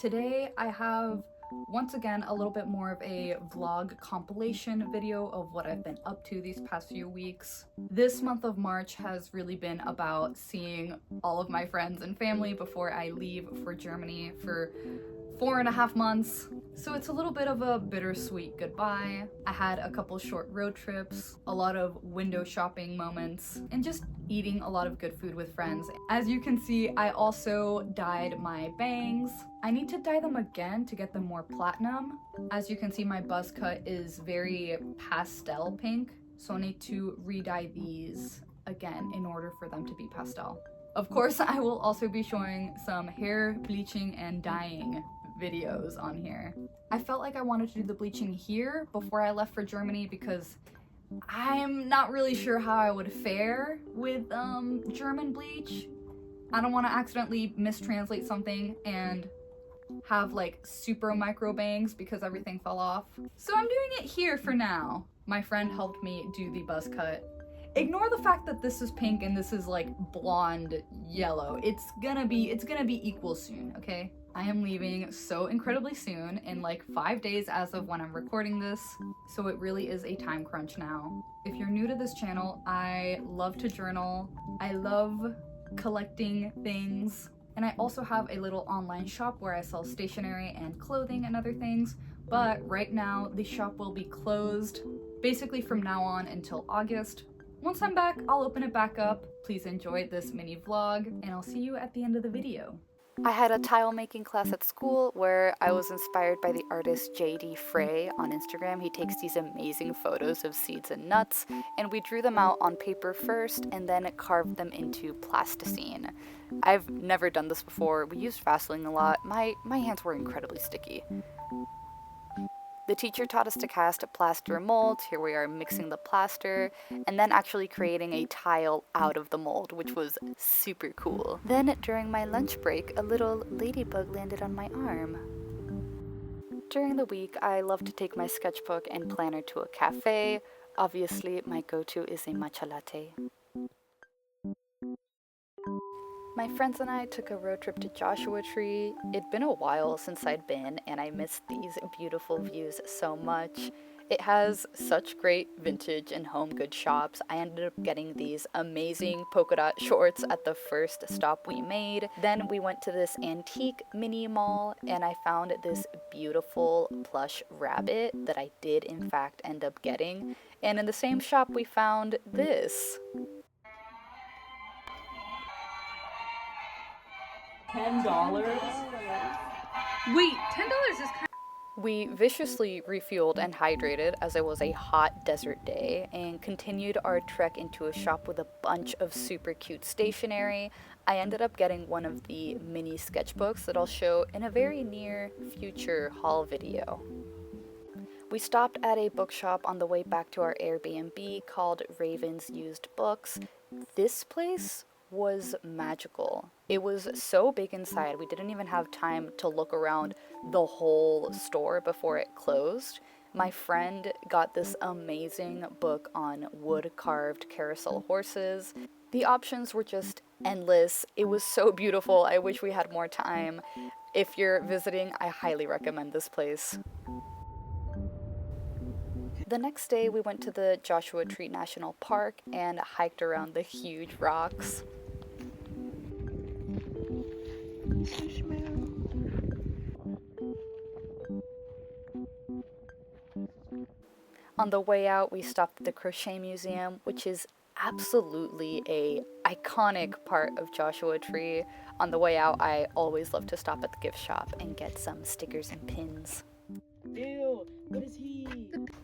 Today I have once again a little bit more of a vlog compilation video of what I've been up to these past few weeks. This month of March has really been about seeing all of my friends and family before I leave for Germany for 4.5 months. So it's a little bit of a bittersweet goodbye. I had a couple short road trips, a lot of window shopping moments, and just eating a lot of good food with friends. As you can see, I also dyed my bangs. I need to dye them again to get them more platinum. As you can see, my buzz cut is very pastel pink, so I need to re-dye these again in order for them to be pastel. Of course, I will also be showing some hair bleaching and dyeing videos on here. I felt like I wanted to do the bleaching here before I left for Germany because I'm not really sure how I would fare with German bleach. I don't want to accidentally mistranslate something and have like super micro bangs because everything fell off. So I'm doing it here for now. My friend helped me do the buzz cut. Ignore the fact that this is pink and this is like blonde yellow. It's gonna be equal soon, okay? I am leaving so incredibly soon, in like 5 days as of when I'm recording this, so it really is a time crunch now. If you're new to this channel, I love to journal, I love collecting things, and I also have a little online shop where I sell stationery and clothing and other things, but right now the shop will be closed, basically from now on until August. Once I'm back, I'll open it back up. Please enjoy this mini vlog, and I'll see you at the end of the video. I had a tile making class at school where I was inspired by the artist JD Frey on Instagram. He takes these amazing photos of seeds and nuts, and we drew them out on paper first and then carved them into plasticine. I've never done this before. We used Vaseline a lot. My hands were incredibly sticky. The teacher taught us to cast plaster molds. Here we are mixing the plaster and then actually creating a tile out of the mold, which was super cool. Then during my lunch break, a little ladybug landed on my arm. During the week, I love to take my sketchbook and planner to a cafe. Obviously, my go-to is a matcha latte. My friends and I took a road trip to Joshua Tree. It'd been a while since I'd been, and I missed these beautiful views so much. It has such great vintage and home goods shops. I ended up getting these amazing polka dot shorts at the first stop we made. Then we went to this antique mini mall, and I found this beautiful plush rabbit that I did in fact end up getting. And in the same shop we found this. $10? Wait, $10 is kind We viciously refueled and hydrated as it was a hot desert day and continued our trek into a shop with a bunch of super cute stationery. I ended up getting one of the mini sketchbooks that I'll show in a very near future haul video. We stopped at a bookshop on the way back to our Airbnb called Raven's Used Books. This place was magical. It was so big inside, we didn't even have time to look around the whole store before it closed. My friend got this amazing book on wood-carved carousel horses. The options were just endless. It was so beautiful. I wish we had more time. If you're visiting, I highly recommend this place. The next day, we went to the Joshua Tree National Park and hiked around the huge rocks. On the way out, we stopped at the Crochet Museum, which is absolutely a iconic part of Joshua Tree. On the way out, I always love to stop at the gift shop and get some stickers and pins. Ew, what is he?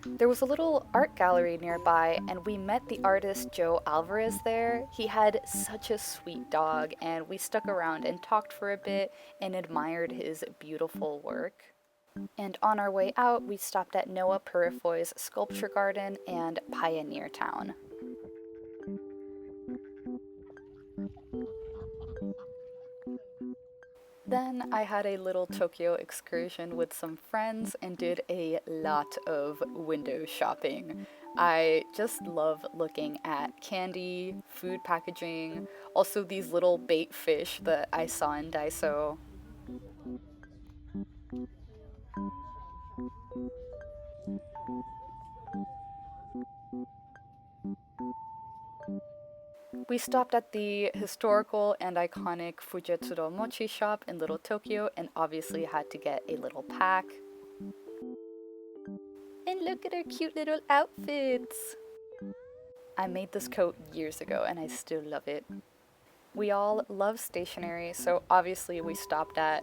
There was a little art gallery nearby, and we met the artist Joe Alvarez there. He had such a sweet dog, and we stuck around and talked for a bit and admired his beautiful work. And on our way out, we stopped at Noah Purifoy's Sculpture Garden and Pioneer Town. Then I had a little Tokyo excursion with some friends and did a lot of window shopping. I just love looking at candy, food packaging, also these little bait fish that I saw in Daiso. We stopped at the historical and iconic Fujetsuro Mochi shop in Little Tokyo and obviously had to get a little pack. And look at our cute little outfits! I made this coat years ago and I still love it. We all love stationery, so obviously we stopped at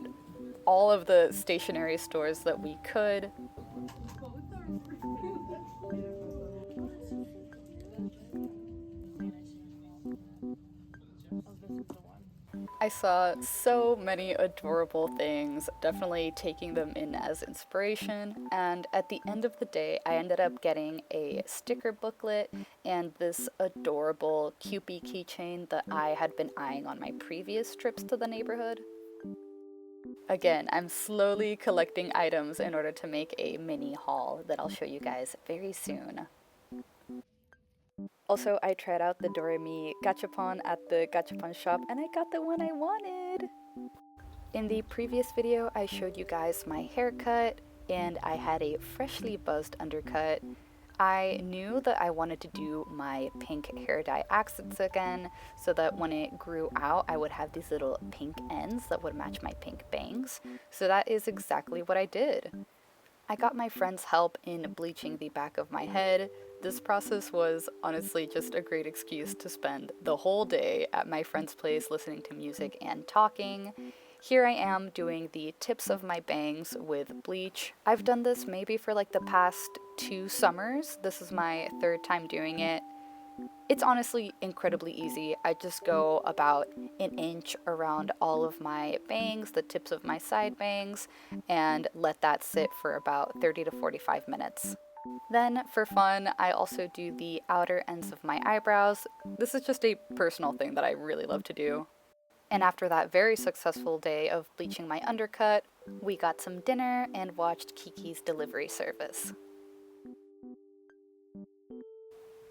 all of the stationery stores that we could. I saw so many adorable things, definitely taking them in as inspiration, and at the end of the day, I ended up getting a sticker booklet and this adorable Kewpie keychain that I had been eyeing on my previous trips to the neighborhood. Again, I'm slowly collecting items in order to make a mini haul that I'll show you guys very soon. Also, I tried out the Doremi gachapon at the gachapon shop and I got the one I wanted! In the previous video, I showed you guys my haircut and I had a freshly buzzed undercut. I knew that I wanted to do my pink hair dye accents again so that when it grew out, I would have these little pink ends that would match my pink bangs. So that is exactly what I did. I got my friend's help in bleaching the back of my head. This process was honestly just a great excuse to spend the whole day at my friend's place listening to music and talking. Here I am doing the tips of my bangs with bleach. I've done this maybe for like the past 2 summers. This is my 3rd time doing it. It's honestly incredibly easy. I just go about an inch around all of my bangs, the tips of my side bangs, and let that sit for about 30 to 45 minutes. Then, for fun, I also do the outer ends of my eyebrows. This is just a personal thing that I really love to do. And after that very successful day of bleaching my undercut, we got some dinner and watched Kiki's delivery service.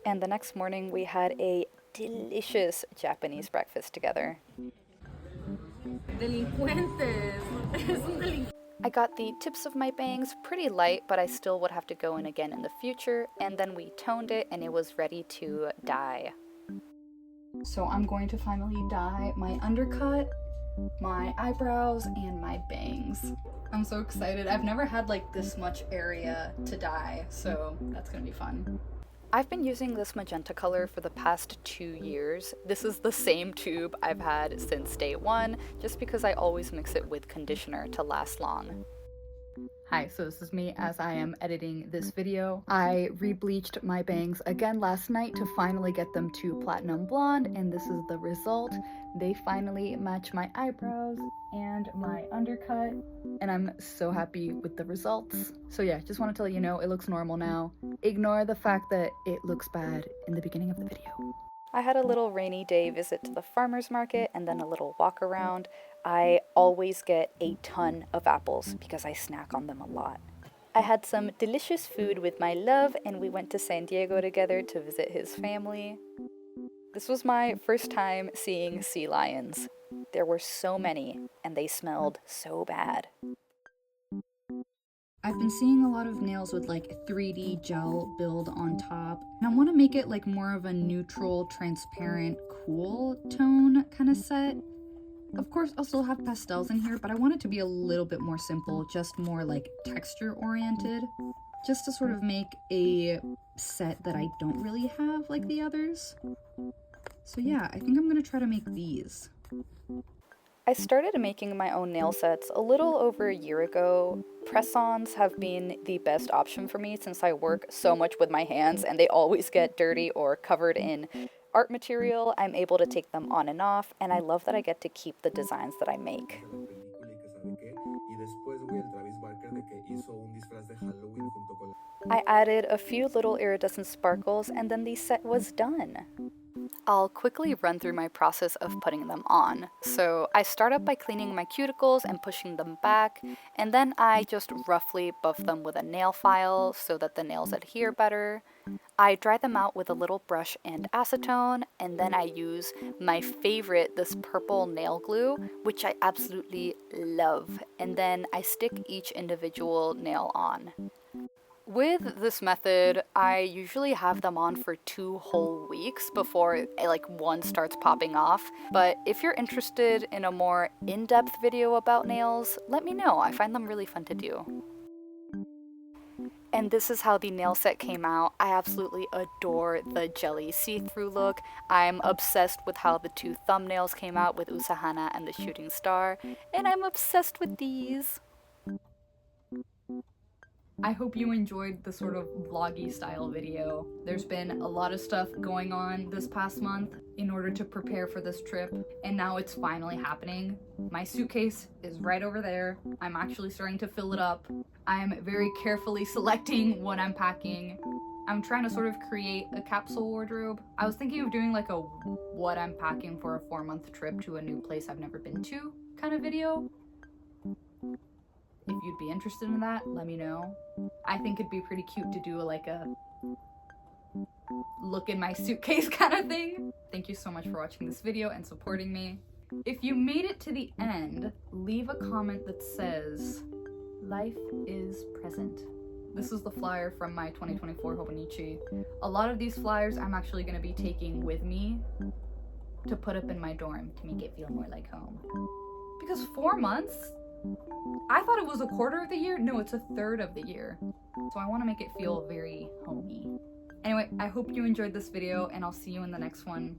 And the next morning we had a delicious Japanese breakfast together. I got the tips of my bangs pretty light, but I still would have to go in again in the future, and then we toned it and it was ready to dye. So I'm going to finally dye my undercut, my eyebrows, and my bangs. I'm so excited. I've never had like this much area to dye, so that's gonna be fun. I've been using this magenta color for the past 2 years. This is the same tube I've had since day 1, just because I always mix it with conditioner to last long. Hi, so this is me as I am editing this video. I re-bleached my bangs again last night to finally get them to platinum blonde, and this is the result. They finally match my eyebrows and my undercut, and I'm so happy with the results. So yeah, just wanted to let you know it looks normal now. Ignore the fact that it looks bad in the beginning of the video. I had a little rainy day visit to the farmer's market and then a little walk around. I always get a ton of apples because I snack on them a lot. I had some delicious food with my love and we went to San Diego together to visit his family. This was my first time seeing sea lions. There were so many and they smelled so bad. I've been seeing a lot of nails with like 3D gel build on top, and I want to make it like more of a neutral, transparent, cool tone kind of set. Of course, I'll still have pastels in here, but I want it to be a little bit more simple, just more like texture oriented, just to sort of make a set that I don't really have like the others. So yeah, I think I'm gonna try to make these. I started making my own nail sets a little over a year ago. Press-ons have been the best option for me since I work so much with my hands and they always get dirty or covered in art material. I'm able to take them on and off, and I love that I get to keep the designs that I make. I added a few little iridescent sparkles and then the set was done. I'll quickly run through my process of putting them on. So I start up by cleaning my cuticles and pushing them back, and then I just roughly buff them with a nail file so that the nails adhere better. I dry them out with a little brush and acetone, and then I use my favorite, this purple nail glue, which I absolutely love, and then I stick each individual nail on. With this method, I usually have them on for 2 whole weeks before like one starts popping off. But if you're interested in a more in-depth video about nails, let me know. I find them really fun to do. And this is how the nail set came out. I absolutely adore the jelly see-through look. I'm obsessed with how the two thumbnails came out with Usahana and the shooting star. And I'm obsessed with these. I hope you enjoyed the sort of vloggy style video. There's been a lot of stuff going on this past month in order to prepare for this trip, and now it's finally happening. My suitcase is right over there. I'm actually starting to fill it up. I'm very carefully selecting what I'm packing. I'm trying to sort of create a capsule wardrobe. I was thinking of doing like a what I'm packing for a 4-month trip to a new place I've never been to kind of video. If you'd be interested in that, let me know. I think it'd be pretty cute to do like a look in my suitcase kind of thing. Thank you so much for watching this video and supporting me. If you made it to the end, leave a comment that says, "Life is present." This is the flyer from my 2024 Hobonichi. A lot of these flyers I'm actually going to be taking with me to put up in my dorm to make it feel more like home. Because 4 months? I thought it was a quarter of the year. No, it's a third of the year. So I want to make it feel very homey. Anyway, I hope you enjoyed this video, and I'll see you in the next one.